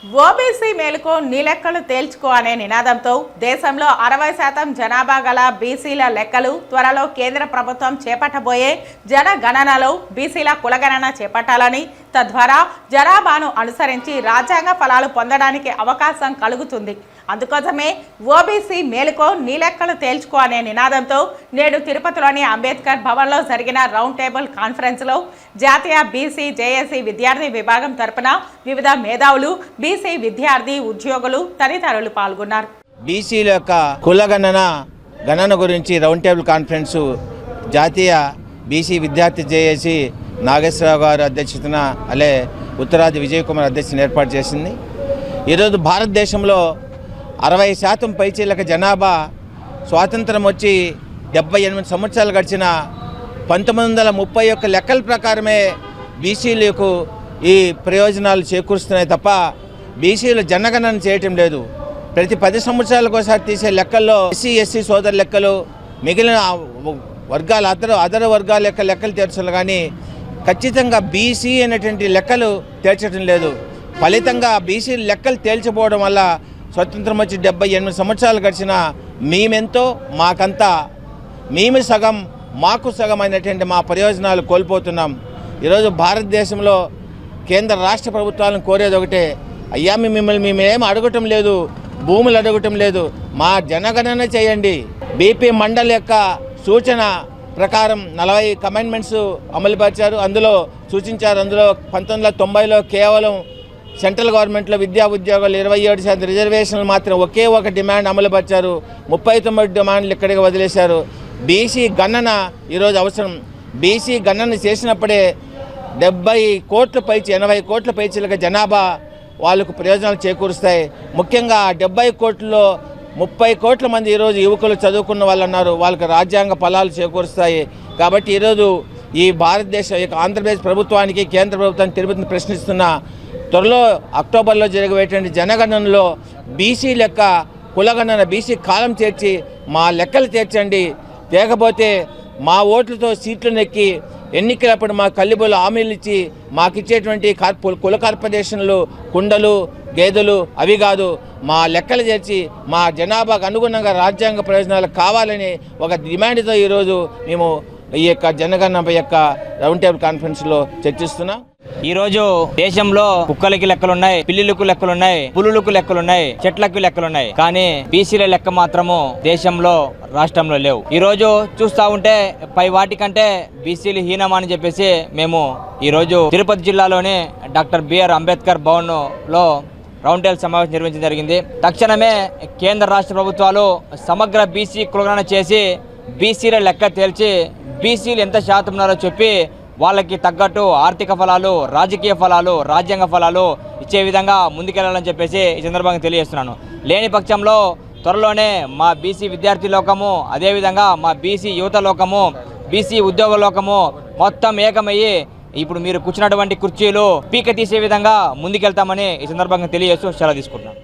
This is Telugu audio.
ఓబీసీ మేలుకో నీ లెక్కలు తేల్చుకో అనే నినాదంతో దేశంలో 60% జనాభా గల బీసీల లెక్కలు త్వరలో కేంద్ర ప్రభుత్వం చేపట్టబోయే జనగణనలో బీసీల కులగణన చేపట్టాలని తద్వారా జనాభాను అనుసరించి రాజ్యాంగ ఫలాలు పొందడానికి అవకాశం కలుగుతుంది. అందుకోసమే ఓబీసీ మేలుకో నీ లెక్కలు తేల్చుకో అనే నినాదంతో నేడు తిరుపతిలోని అంబేద్కర్ భవన్లో జరిగిన రౌండ్ టేబుల్ కాన్ఫరెన్స్లో జాతీయ బీసీ జేఏసీ విద్యార్థి విభాగం తరపున వివిధ మేధావులు, బీసీ విద్యార్థి, ఉద్యోగులు తదితరులు పాల్గొన్నారు. బీసీల యొక్క గణన గురించి రౌండ్ టేబుల్ కాన్ఫరెన్స్ జాతీయ బీసీ విద్యార్థి జేఏసీ నాగేశ్వరరావు గారు అధ్యక్షతన అలే ఉత్తరాది విజయ్ కుమార్ అధ్యక్షతన ఏర్పాటు చేసింది. ఈరోజు భారతదేశంలో 60% పైచీలక జనాభా స్వాతంత్రం వచ్చి 78 సంవత్సరాలు గడిచిన 1931 లెక్కల ప్రకారమే బీసీలకు ఈ ప్రయోజనాలు చేకూరుస్తున్నాయి తప్ప బీసీలు జనగణన చేయటం లేదు. ప్రతి 10 సంవత్సరాలకు ఒకసారి తీసే లెక్కల్లో ఎస్సీ సోదరు లెక్కలు, మిగిలిన వర్గాల అదర వర్గాల యొక్క లెక్కలు తీర్చాలి కానీ ఖచ్చితంగా బీసీ అనేటువంటి లెక్కలు తేల్చడం లేదు. ఫలితంగా బీసీ లెక్కలు తేల్చిపోవడం వల్ల స్వతంత్రం వచ్చి 78 సంవత్సరాలు గడిచిన మేమెంతో మాకంతా, మేము సగం మాకు సగం అయినటువంటి మా ప్రయోజనాలు కోల్పోతున్నాం. ఈరోజు భారతదేశంలో కేంద్ర రాష్ట్ర ప్రభుత్వాలను కోరేది ఒకటే, అయ్యా మేమేం అడగటం లేదు, భూములు అడగటం లేదు, మా జనగణన చేయండి. బీపీ మండల్ యొక్క సూచన ప్రకారం 40 కమెంట్మెంట్స్ అమలుపరిచారు, అందులో సూచించారు. అందులో 1990లో కేవలం సెంట్రల్ గవర్నమెంట్లో విద్యా ఉద్యోగాలు 27% రిజర్వేషన్లు మాత్రం ఒకే ఒక డిమాండ్ అమలుపరిచారు. 39 డిమాండ్లు ఇక్కడికి వదిలేశారు. బీసీ గణన ఈరోజు అవసరం. బీసీ గణన చేసినప్పుడే 70 కోట్ల పైచి 80 కోట్ల పైచీలక జనాభా వాళ్ళకు ప్రయోజనాలు చేకూరుస్తాయి. ముఖ్యంగా 70 కోట్లలో 30 కోట్ల మంది ఈరోజు యువకులు చదువుకున్న వాళ్ళు ఉన్నారు, వాళ్ళకి రాజ్యాంగ ఫలాలు చేకూరుస్తాయి. కాబట్టి ఈరోజు ఈ భారతదేశ ఆంధ్రప్రదేశ్ ప్రభుత్వానికి, కేంద్ర ప్రభుత్వానికి తిరుపతిని ప్రశ్నిస్తున్న, త్వరలో అక్టోబర్లో జరగబోయేటువంటి జనగణనలో బీసీ లెక్క కులగణన, బీసీ కాలం చేర్చి మా లెక్కలు తీర్చండి. లేకపోతే మా ఓట్లతో సీట్లు నెక్కి ఎన్నికలప్పుడు మా కల్లిబోలు హామీలు ఇచ్చి మాకు ఇచ్చేటువంటి కుల కార్పొరేషన్లు, కుండలు, గేదెలు అవి కాదు, మా లెక్కలు చేర్చి మా జనాభాకు అనుగుణంగా రాజ్యాంగ ప్రయోజనాలు కావాలని ఒక డిమాండ్తో ఈరోజు మేము ఈ యొక్క జనగణన యొక్క రౌండ్ టేబుల్ కాన్ఫరెన్స్లో చర్చిస్తున్నాం. ఈరోజు దేశంలో కుక్కలకి లెక్కలున్నాయి, పిల్లులకు లెక్కలున్నాయి, పులులకు లెక్కలున్నాయి, చెట్లకు లెక్కలున్నాయి, కానీ బీసీల లెక్క మాత్రము దేశంలో రాష్ట్రంలో లేవు. ఈరోజు చూస్తూ ఉంటే పై వాటికంటే బీసీలు హీనమని చెప్పేసి మేము ఈరోజు తిరుపతి జిల్లాలోని డాక్టర్ బిఆర్ అంబేద్కర్ భవన్ లో రౌండ్ టేబుల్ సమావేశం నిర్వహించడం జరిగింది. తక్షణమే కేంద్ర రాష్ట్ర ప్రభుత్వాలు సమగ్ర బీసీ కులగణన చేసి బీసీల లెక్క తేల్చి బీసీలు ఎంత శాతం ఉన్నారో చెప్పి వాళ్ళకి తగ్గట్టు ఆర్థిక ఫలాలు, రాజకీయ ఫలాలు, రాజ్యాంగ ఫలాలు ఇచ్చే విధంగా ముందుకెళ్లాలని చెప్పేసి ఈ సందర్భంగా తెలియజేస్తున్నాను. లేని పక్షంలో త్వరలోనే మా బీసీ విద్యార్థి లోకము, అదేవిధంగా మా బీసీ యువత లోకము, బీసీ ఉద్యోగ లోకము మొత్తం ఏకమయ్యి ఇప్పుడు మీరు కూర్చున్నటువంటి కుర్చీలు పీక తీసే విధంగా ముందుకెళ్తామని ఈ సందర్భంగా తెలియజేస్తూ సెలవు తీసుకుంటున్నాను.